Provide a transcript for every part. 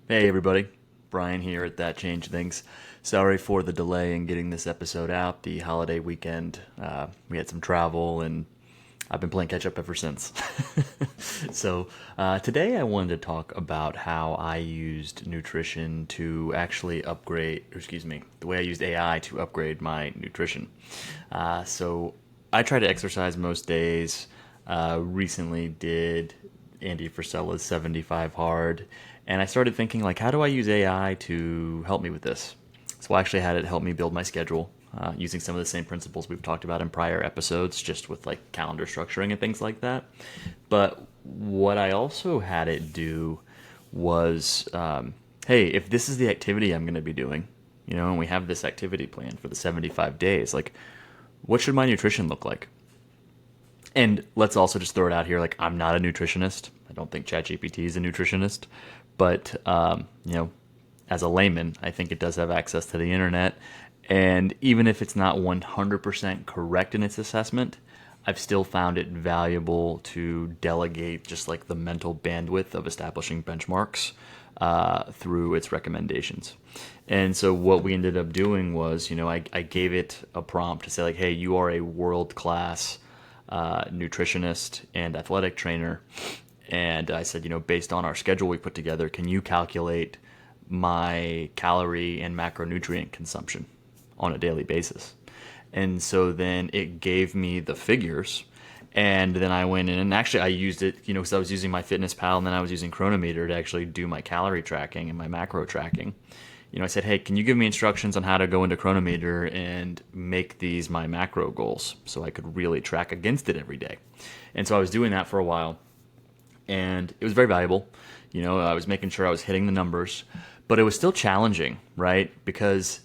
Hey everybody, Brian here at That Change Things. Sorry for the delay in getting this episode out. The holiday weekend, we had some travel, and I've been playing catch up ever since. Today I wanted to talk about how I used nutrition to actually upgrade, or excuse me, the way I used AI to upgrade my nutrition. I try to exercise most days. Recently did Andy Frisella's 75 hard, and I started thinking like, how do I use AI to help me with this? So I actually had it help me build my schedule using some of the same principles we've talked about in prior episodes, just with like calendar structuring and things like that. But what I also had it do was, hey, if this is the activity I'm going to be doing, and we have this activity plan for the 75 days, like, what should my nutrition look like? And let's also just throw it out here, like, I'm not a nutritionist. I don't think ChatGPT is a nutritionist, but as a layman, I think it does have access to the internet. And even if it's not 100% correct in its assessment, I've still found it valuable to delegate just like the mental bandwidth of establishing benchmarks through its recommendations. And so what we ended up doing was, I gave it a prompt to say like, hey, you are a world class nutritionist and athletic trainer. And I said, based on our schedule we put together, can you calculate my calorie and macronutrient consumption on a daily basis? And so then it gave me the figures. And then I went in and actually I used it, because I was using my Fitness Pal and then I was using Chronometer to actually do my calorie tracking and my macro tracking. I said, hey, can you give me instructions on how to go into Chronometer and make these my macro goals so I could really track against it every day? And so I was doing that for a while, and it was very valuable. I was making sure I was hitting the numbers, but it was still challenging, right? Because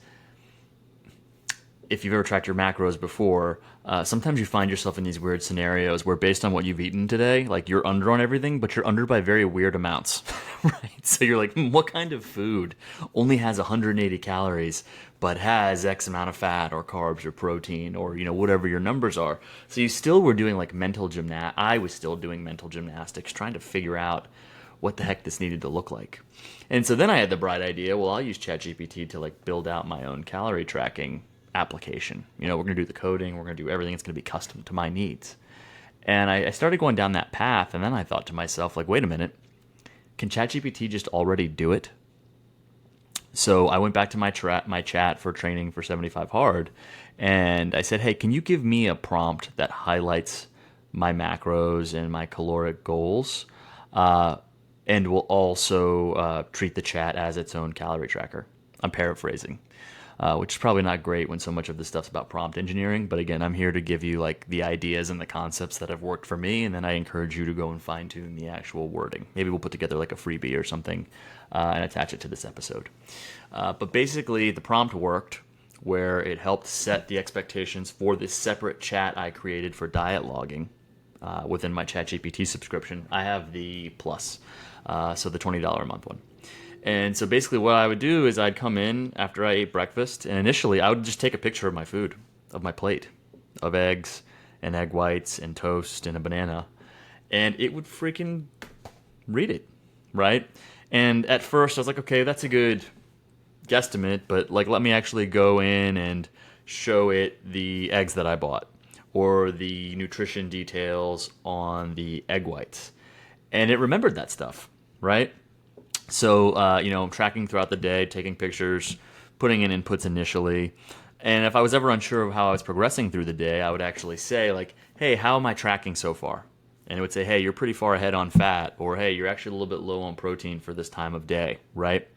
if you've ever tracked your macros before, sometimes you find yourself in these weird scenarios where, based on what you've eaten today, like you're under on everything, but you're under by very weird amounts, right? So you're like, what kind of food only has 180 calories, but has X amount of fat or carbs or protein or whatever your numbers are? So you still were doing like mental gymnast. I was still doing mental gymnastics, trying to figure out what the heck this needed to look like. And so then I had the bright idea, well, I'll use ChatGPT to like build out my own calorie tracking application. We're going to do the coding, we're going to do everything. It's going to be custom to my needs. And I started going down that path, and then I thought to myself, like, wait a minute, can ChatGPT just already do it? So I went back to my chat for training for 75 hard, and I said, hey, can you give me a prompt that highlights my macros and my caloric goals, and will also treat the chat as its own calorie tracker? I'm paraphrasing. Which is probably not great when so much of this stuff's about prompt engineering. But again, I'm here to give you like the ideas and the concepts that have worked for me, and then I encourage you to go and fine tune the actual wording. Maybe we'll put together like a freebie or something and attach it to this episode. But basically, the prompt worked where it helped set the expectations for this separate chat I created for diet logging within my ChatGPT subscription. I have the plus, so the $20 a month one. And so basically what I would do is I'd come in after I ate breakfast, and initially I would just take a picture of my food, of my plate, of eggs and egg whites and toast and a banana, and it would freaking read it, right? And at first I was like, okay, that's a good guesstimate, but like let me actually go in and show it the eggs that I bought or the nutrition details on the egg whites. And it remembered that stuff, right? So, tracking throughout the day, taking pictures, putting in inputs initially. And if I was ever unsure of how I was progressing through the day, I would actually say, like, hey, how am I tracking so far? And it would say, hey, you're pretty far ahead on fat, or hey, you're actually a little bit low on protein for this time of day, right?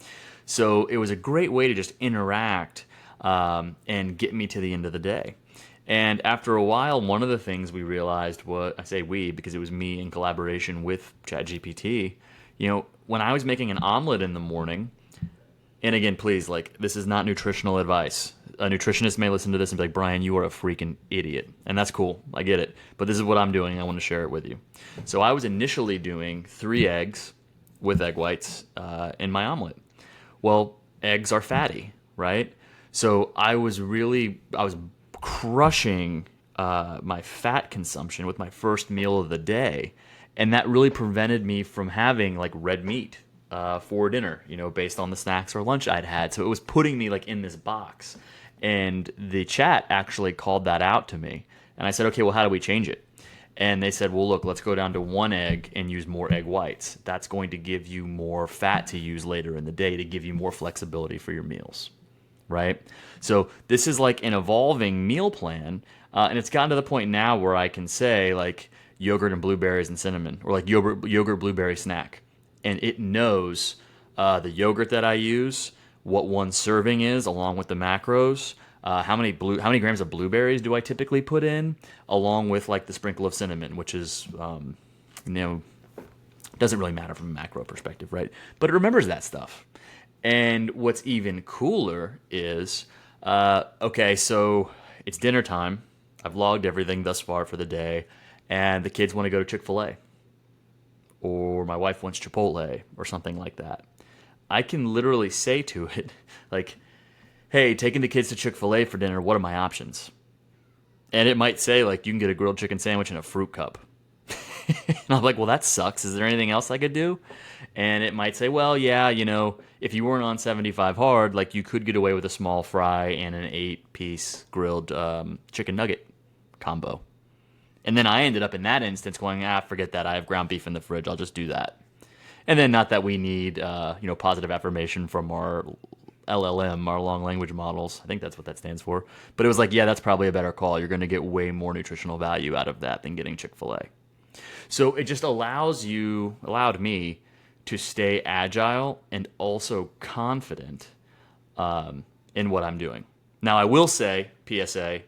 So it was a great way to just interact and get me to the end of the day. And after a while, one of the things we realized was, I say we because it was me in collaboration with ChatGPT, when I was making an omelet in the morning, and again, please, like, this is not nutritional advice. A nutritionist may listen to this and be like, Brian, you are a freaking idiot. And that's cool. I get it. But this is what I'm doing. I want to share it with you. So I was initially doing 3 eggs with egg whites in my omelet. Well, eggs are fatty, right? So I was crushing my fat consumption with my first meal of the day, and that really prevented me from having like red meat for dinner, based on the snacks or lunch I'd had. So it was putting me like in this box. And the chat actually called that out to me. And I said, okay, well, how do we change it? And they said, well, look, let's go down to one egg and use more egg whites. That's going to give you more fat to use later in the day to give you more flexibility for your meals, right? So this is like an evolving meal plan, and it's gotten to the point now where I can say like yogurt and blueberries and cinnamon, or like yogurt blueberry snack, and it knows the yogurt that I use, what one serving is, along with the macros. How many grams of blueberries do I typically put in, along with like the sprinkle of cinnamon, which is you know doesn't really matter from a macro perspective, right? But it remembers that stuff. And what's even cooler is, okay, so it's dinner time. I've logged everything thus far for the day, and the kids want to go to Chick-fil-A, or my wife wants Chipotle, or something like that. I can literally say to it, like, hey, taking the kids to Chick-fil-A for dinner, what are my options? And it might say, like, you can get a grilled chicken sandwich and a fruit cup. And I'm like, well, that sucks. Is there anything else I could do? And it might say, well, yeah, if you weren't on 75 hard, like you could get away with a small fry and an 8-piece grilled chicken nugget combo. And then I ended up in that instance going, forget that. I have ground beef in the fridge. I'll just do that. And then not that we need, positive affirmation from our LLM, our long language models. I think that's what that stands for. But it was like, yeah, that's probably a better call. You're going to get way more nutritional value out of that than getting Chick-fil-A. So it just allowed me to stay agile and also confident in what I'm doing. Now, I will say, PSA,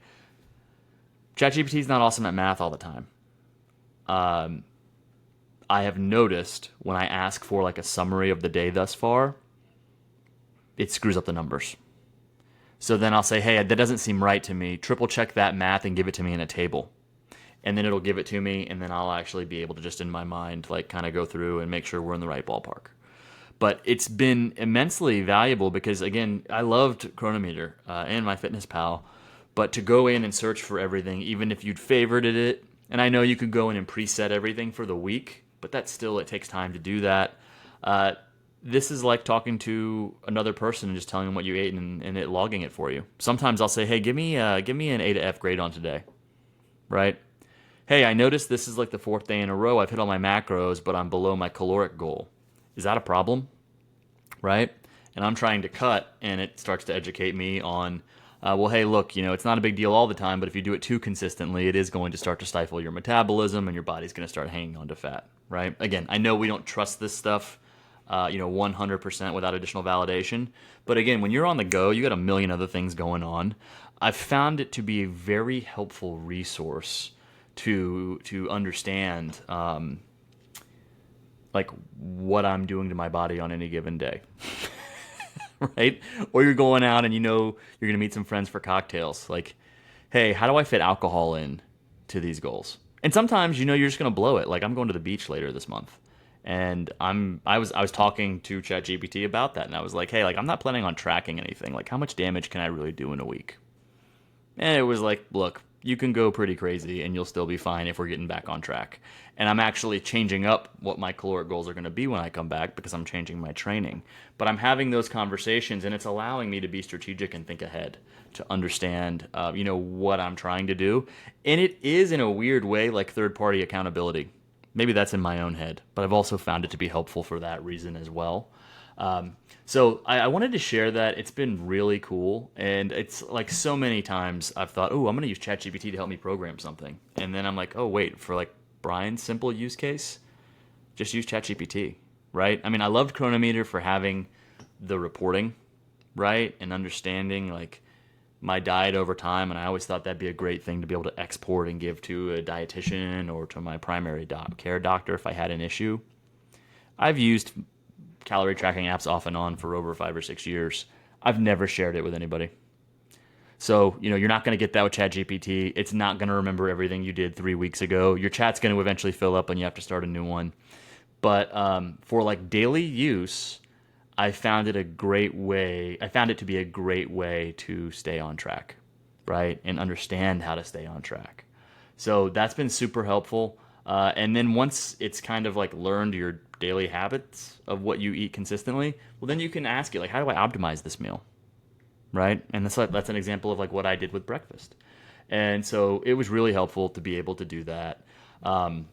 ChatGPT is not awesome at math all the time. I have noticed when I ask for like a summary of the day thus far, it screws up the numbers. So then I'll say, hey, that doesn't seem right to me. Triple check that math and give it to me in a table. And then it'll give it to me, and then I'll actually be able to just in my mind like kind of go through and make sure we're in the right ballpark. But it's been immensely valuable because, again, I loved Chronometer and MyFitnessPal, but to go in and search for everything, even if you'd favorited it, and I know you could go in and preset everything for the week, but it takes time to do that. This is like talking to another person and just telling them what you ate and it logging it for you. Sometimes I'll say, hey, give me an A to F grade on today, right? Hey, I noticed this is like the 4th day in a row I've hit all my macros, but I'm below my caloric goal. Is that a problem? Right? And I'm trying to cut, and it starts to educate me on, well, hey, look, it's not a big deal all the time, but if you do it too consistently, it is going to start to stifle your metabolism, and your body's going to start hanging on to fat, right? Again, I know we don't trust this stuff, 100% without additional validation. But again, when you're on the go, you got a million other things going on. I've found it to be a very helpful resource to understand like what I'm doing to my body on any given day. Right? Or you're going out and you're going to meet some friends for cocktails. Like, hey, how do I fit alcohol in to these goals? And sometimes you're just going to blow it. Like I'm going to the beach later this month. And I was talking to ChatGPT about that, and I was like, hey, like I'm not planning on tracking anything. Like how much damage can I really do in a week? And it was like, look, you can go pretty crazy and you'll still be fine if we're getting back on track. And I'm actually changing up what my caloric goals are going to be when I come back because I'm changing my training. But I'm having those conversations, and it's allowing me to be strategic and think ahead to understand, what I'm trying to do. And it is in a weird way like third-party accountability. Maybe that's in my own head, but I've also found it to be helpful for that reason as well. So I wanted to share that. It's been really cool, and it's like so many times I've thought, oh, I'm going to use ChatGPT to help me program something. And then I'm like, oh, wait, for like Brian's simple use case, just use ChatGPT, right? I mean, I loved Chronometer for having the reporting, right? And understanding like my diet over time, and I always thought that'd be a great thing to be able to export and give to a dietitian or to my primary care doctor if I had an issue. I've used calorie tracking apps off and on for over 5 or 6 years. I've never shared it with anybody. So, you're not going to get that with ChatGPT. It's not going to remember everything you did 3 weeks ago. Your chat's going to eventually fill up and you have to start a new one. But for like daily use, I found it to be a great way to stay on track, right? And understand how to stay on track. So that's been super helpful. And then once it's kind of like learned your daily habits of what you eat consistently, well, then you can ask it, like, how do I optimize this meal? Right? And that's an example of like what I did with breakfast. And so it was really helpful to be able to do that. Um,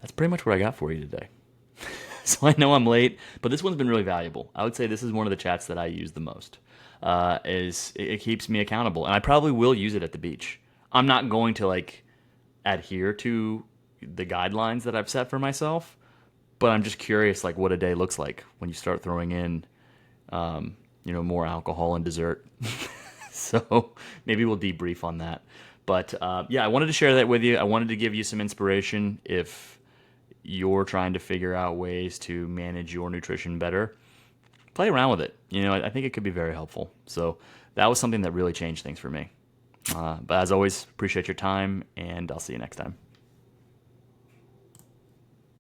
that's pretty much what I got for you today. So I know I'm late, but this one's been really valuable. I would say this is one of the chats that I use the most. Is it keeps me accountable, and I probably will use it at the beach. I'm not going to like adhere to the guidelines that I've set for myself, but I'm just curious, like what a day looks like when you start throwing in, more alcohol and dessert. So maybe we'll debrief on that. But yeah, I wanted to share that with you. I wanted to give you some inspiration if you're trying to figure out ways to manage your nutrition better. Play around with it. I think it could be very helpful. So that was something that really changed things for me. But as always, appreciate your time, and I'll see you next time.